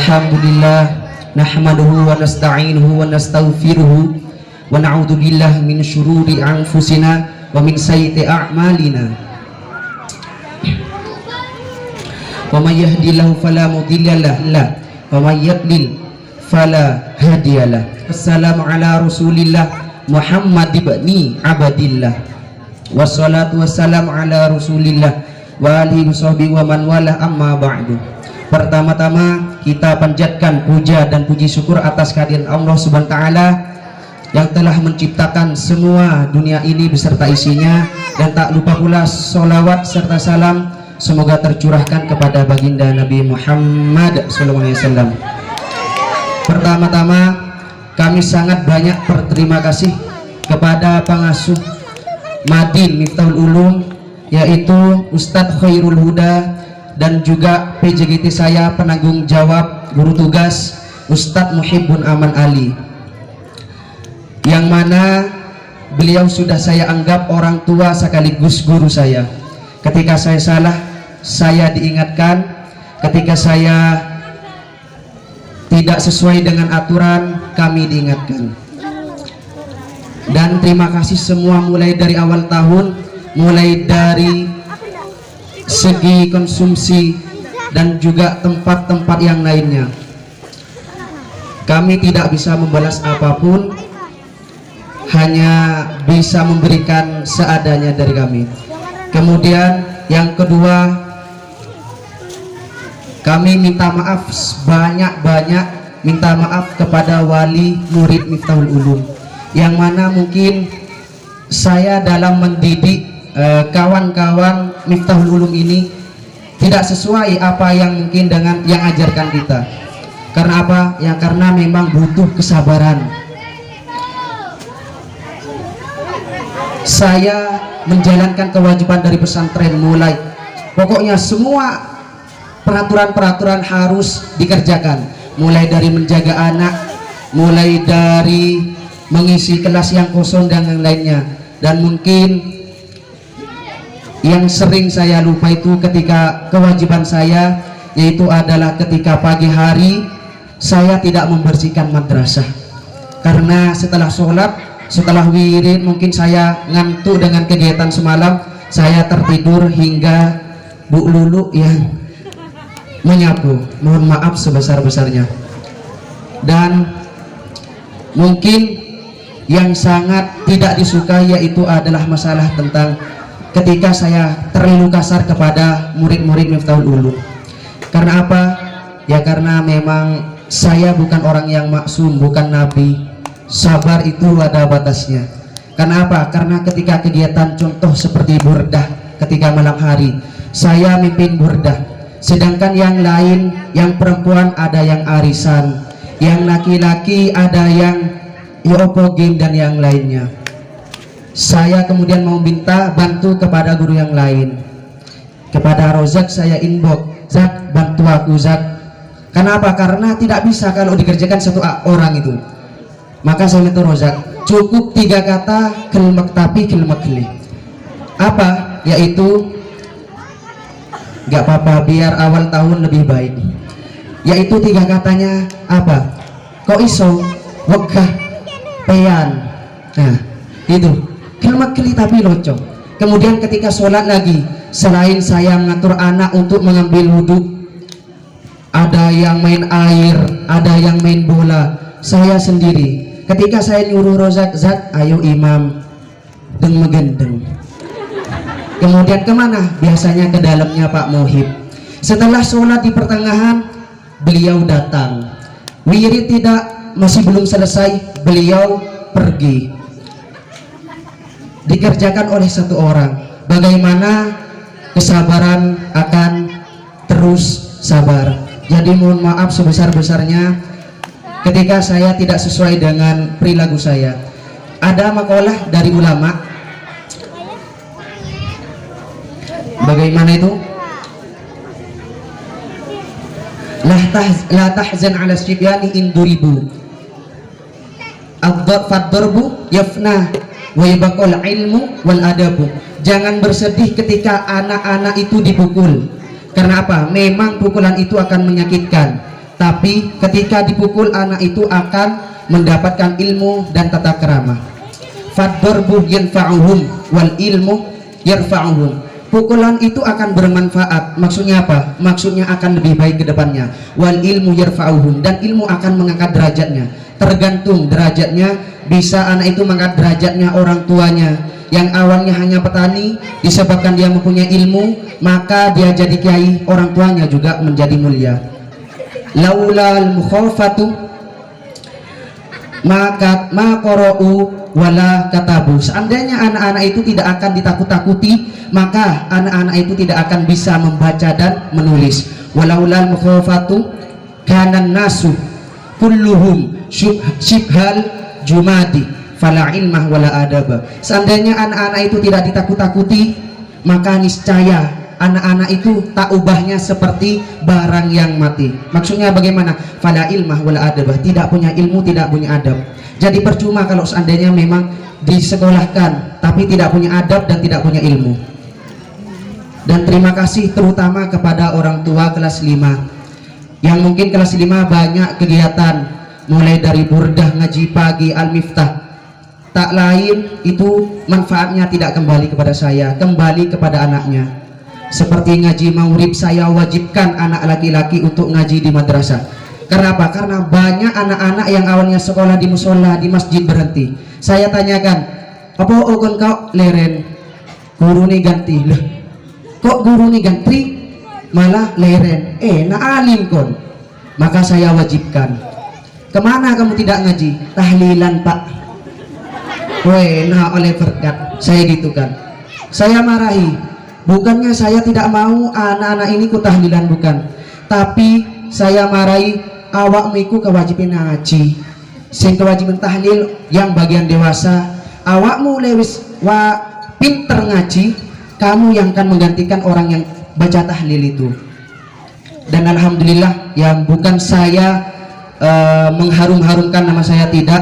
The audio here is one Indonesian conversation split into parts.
Alhamdulillah nahmaduhu wa nasta'inuhu wa nastaghfiruhu wa na'udzu billahi min syururi anfusina wa min sayyiati a'malina. Wa may yahdihillahu fala mudilla lahu wa may yudlil fala hadiyalah. Assalamu ala Rasulillah Muhammad ibni Abdillah. Wassalatu wassalamu ala Rasulillah wa alihi washabihi wa man wala, amma ba'du. Pertama-tama kita panjatkan puja dan puji syukur atas kehadiran Allah Subhanahu wa taala yang telah menciptakan semua dunia ini beserta isinya, dan tak lupa pula sholawat serta salam semoga tercurahkan kepada baginda Nabi Muhammad SAW. Pertama-tama kami sangat banyak berterima kasih kepada pengasuh Madin Miftahul Ulum, yaitu Ustadz Khairul Huda, dan juga PJGT saya penanggung jawab guru tugas Ustadz Muhibbun Aman Ali, yang mana beliau sudah saya anggap orang tua sekaligus guru saya. Ketika saya salah, saya diingatkan. Ketika saya tidak sesuai dengan aturan, kami diingatkan. Dan terima kasih semua, mulai dari awal tahun, mulai dari segi konsumsi dan juga tempat-tempat yang lainnya. Kami tidak bisa membalas apapun, hanya bisa memberikan seadanya dari kami. Kemudian yang kedua, kami minta maaf banyak-banyak, minta maaf kepada wali murid Miftahul Ulum, yang mana mungkin saya dalam mendidik kawan-kawan Miftahul Ulum ini tidak sesuai apa yang mungkin dengan yang ajarkan kita. Karena apa? Ya karena memang butuh kesabaran. Saya menjalankan kewajiban dari pesantren, mulai pokoknya semua peraturan-peraturan harus dikerjakan, mulai dari menjaga anak, mulai dari mengisi kelas yang kosong dan yang lainnya. Dan mungkin yang sering saya lupa itu ketika kewajiban saya, yaitu adalah ketika pagi hari saya tidak membersihkan madrasah, karena setelah sholat, setelah wirid, mungkin saya ngantuk dengan kegiatan semalam, saya tertidur hingga Bu Lulu yang menyapu. Mohon maaf sebesar-besarnya. Dan mungkin yang sangat tidak disukai yaitu adalah masalah tentang ketika saya terlalu kasar kepada murid-murid Miftahul Ulum. Karena apa? Ya karena memang saya bukan orang yang maksum, bukan nabi. Sabar itu ada batasnya. Karena apa? Karena ketika kegiatan contoh seperti burdah ketika malam hari, saya mimpin burdah, sedangkan yang lain, yang perempuan ada yang arisan, yang laki-laki ada yang yopo game dan yang lainnya. Saya kemudian mau minta bantu kepada guru yang lain. Kepada Rozak saya inbox, Zak bantu aku Zak. Kenapa? Karena tidak bisa kalau dikerjakan satu orang itu. Maka saya minta Rozak, cukup 3 kata, kelmak tapi kelmak keli. Apa? Yaitu gak apa-apa, biar awal tahun lebih baik. Yaitu 3 katanya apa? Kok iso wegah peyan. Nah itu kelmak keli tapi locok. Kemudian ketika sholat lagi, selain saya mengatur anak untuk mengambil wudhu, ada yang main air, ada yang main bola, saya sendiri. Ketika saya nyuruh Rozak, Zak ayo imam deng megendeng. Kemudian kemana? Biasanya ke dalamnya Pak Muhib. Setelah sholat di pertengahan, beliau datang. Wirid tidak, masih belum selesai, beliau pergi. Dikerjakan oleh satu orang. Bagaimana kesabaran akan terus sabar. Jadi mohon maaf sebesar-besarnya ketika saya tidak sesuai dengan perilaku saya. Ada makalah dari ulama. Bagaimana itu? La tahzan ala syibyani induribu ad-darbu yafna wa yabqal ilmu wal adabu. Jangan bersedih ketika anak-anak itu dipukul. Karena apa? Memang pukulan itu akan menyakitkan. tapi ketika dipukul anak itu akan mendapatkan ilmu dan tata krama. Faddarbu yanfa'uhum wal ilmu yarfa'uhum. Pukulan itu akan bermanfaat. Maksudnya apa? Maksudnya akan lebih baik ke depannya. Wal ilmu yarfa'uhum, dan ilmu akan mengangkat derajatnya. Tergantung derajatnya, bisa anak itu mengangkat derajatnya orang tuanya yang awalnya hanya petani, disebabkan dia mempunyai ilmu, maka dia jadi kiai, orang tuanya juga menjadi mulia. Laulal mukhafatu maka maqra'u wala katabu. Seandainya anak-anak itu tidak akan ditakut-takuti, maka anak-anak itu tidak akan bisa membaca dan menulis. Walaulal mukhafatu kanan nasu kulluhum syibhal jumadi fala ilmah wala adaba. Seandainya anak-anak itu tidak ditakut-takuti, maka niscaya anak-anak itu tak ubahnya seperti barang yang mati. Maksudnya bagaimana? Fala ilmah wala adaba, tidak punya ilmu, tidak punya adab. Jadi percuma kalau seandainya memang disekolahkan tapi tidak punya adab dan tidak punya ilmu. Dan terima kasih terutama kepada orang tua kelas 5 yang mungkin kelas 5 banyak kegiatan, mulai dari burdah, ngaji pagi, al-miftah. Tak lain itu manfaatnya tidak kembali kepada saya, kembali kepada anaknya. Seperti ngaji maurib, saya wajibkan anak laki-laki untuk ngaji di madrasah. Karena apa? Karena banyak anak-anak yang awalnya sekolah di musola, di masjid berhenti. Saya tanyakan, apa okon kau leren? Guru nih ganti. Loh, kok guru nih ganti? Malah leren. Nak alim kon. Maka saya wajibkan. Kemana kamu tidak ngaji? Tahlilan pak. Nah oleh berkat. Saya gitu kan. Saya marahi. Bukannya saya tidak mau anak-anak ini ku tahlilan, bukan. Tapi saya marahi, awakmu iku kewajiban ngaji, sing kewajiban tahlil yang bagian dewasa. Awakmu lewis wa pinter ngaji, kamu yang akan menggantikan orang yang baca tahlil itu. Dan alhamdulillah, yang bukan saya mengharum-harumkan nama saya, tidak,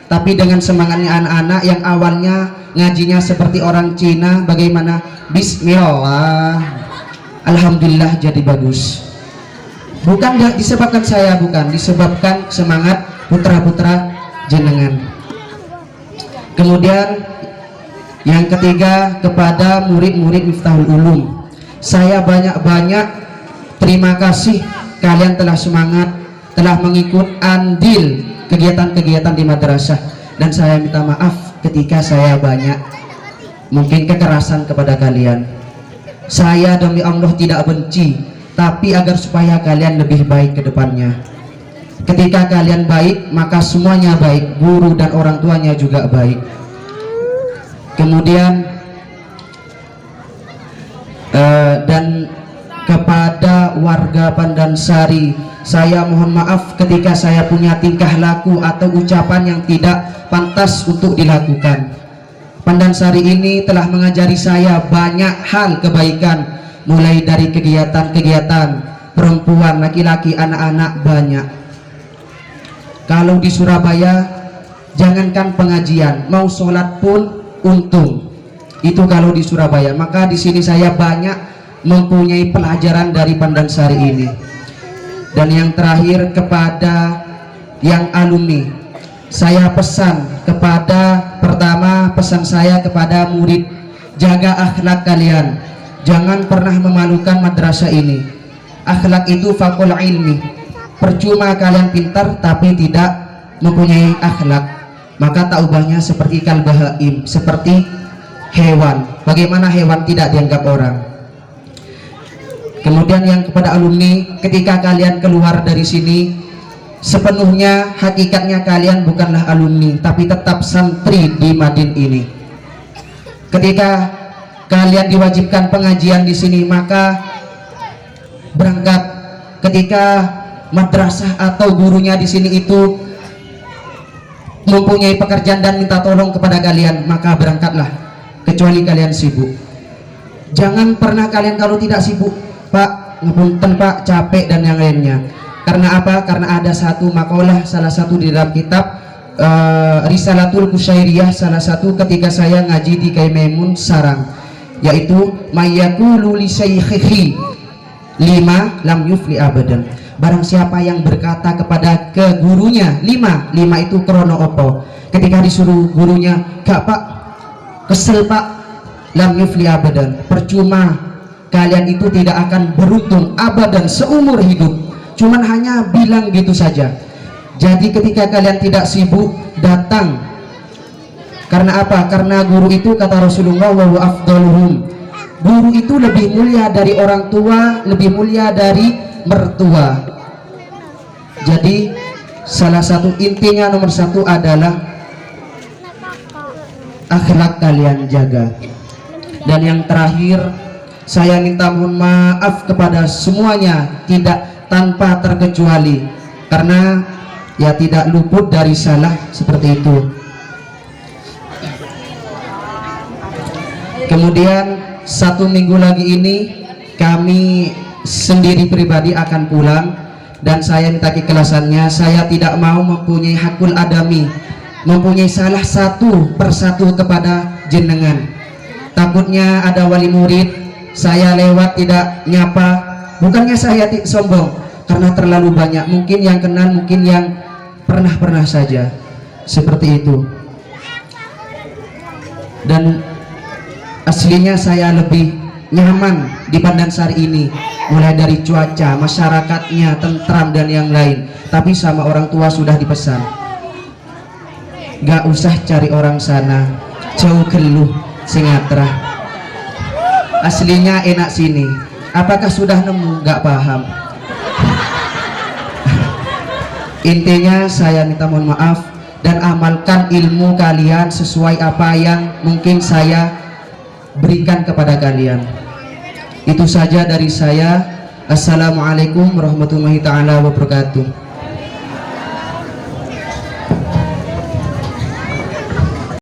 tapi dengan semangatnya anak-anak yang awalnya ngajinya seperti orang Cina, bagaimana? Bismillah, alhamdulillah jadi bagus. Bukan disebabkan saya, bukan, disebabkan semangat putra-putra jenengan. Kemudian yang ketiga, kepada murid-murid Miftahul Ulum, saya banyak-banyak terima kasih kalian telah semangat, telah mengikut andil kegiatan-kegiatan di madrasah. Dan saya minta maaf ketika saya banyak mungkin kekerasan kepada kalian. Saya demi Allah tidak benci, tapi agar supaya kalian lebih baik ke depannya. Ketika kalian baik, maka semuanya baik, guru dan orang tuanya juga baik. Kemudian dan kepada warga Pandansari, saya mohon maaf ketika saya punya tingkah laku atau ucapan yang tidak pantas untuk dilakukan. Pandansari ini telah mengajari saya banyak hal kebaikan, mulai dari kegiatan-kegiatan perempuan, laki-laki, anak-anak, banyak. Kalau di Surabaya, jangankan pengajian, mau sholat pun untung. Itu kalau di Surabaya. Maka di sini saya banyak mempunyai pelajaran dari Pandansari ini. Dan yang terakhir, kepada yang alumni, saya pesan kepada, pertama pesan saya kepada murid, jaga akhlak kalian, jangan pernah memalukan madrasah ini. Akhlak itu fakul ilmi. Percuma kalian pintar tapi tidak mempunyai akhlak, maka tak ubahnya seperti kalbahaim, seperti hewan. Bagaimana hewan tidak dianggap orang? Kemudian yang kepada alumni, ketika kalian keluar dari sini, sepenuhnya hakikatnya kalian bukanlah alumni, tapi tetap santri di Madin ini. Ketika kalian diwajibkan pengajian di sini, maka berangkat. Ketika madrasah atau gurunya di sini itu mempunyai pekerjaan dan minta tolong kepada kalian, maka berangkatlah, kecuali kalian sibuk. Jangan pernah kalian kalau tidak sibuk, Pak, ngapunten Pak, capek dan yang lainnya. Karena apa? Karena ada satu makalah, salah satu di dalam kitab Risalatul Kusyairiyah, salah satu ketika saya ngaji di Kiai Maimun Sarang, yaitu mayaqulu li syaikhihi lima lam yufli abadan. barang siapa yang berkata kepada ke gurunya lima itu krono opo, ketika disuruh gurunya, gak pak, kesel pak, lam yufli abadan, percuma, kalian itu tidak akan beruntung abadan seumur hidup, cuman hanya bilang gitu saja. Jadi ketika kalian tidak sibuk datang, karena apa? Karena guru itu kata Rasulullah wa afdaluhum, guru itu lebih mulia dari orang tua, lebih mulia dari mertua. Jadi salah satu intinya nomor satu adalah akhlak kalian jaga. Dan yang terakhir, saya minta mohon maaf kepada semuanya, tidak tanpa terkecuali, karena ya tidak luput dari salah seperti itu. Kemudian 1 minggu lagi ini kami sendiri pribadi akan pulang, dan saya minta keikhlasannya, saya tidak mau mempunyai hakul adami, mempunyai salah satu persatu kepada jenengan. Takutnya ada wali murid saya lewat tidak nyapa, bukannya saya sombong, karena terlalu banyak, mungkin yang kenal, mungkin yang pernah saja seperti itu. Dan aslinya saya lebih nyaman di Pandansari ini, mulai dari cuaca, masyarakatnya tentram dan yang lain. Tapi sama orang tua sudah dipesan, gak usah cari orang sana, jauh keluh Singatra, aslinya enak sini. Apakah sudah nemu? Gak paham. Intinya saya minta mohon maaf, dan amalkan ilmu kalian sesuai apa yang mungkin saya berikan kepada kalian. Itu saja dari saya. Assalamualaikum warahmatullahi taala wabarakatuh.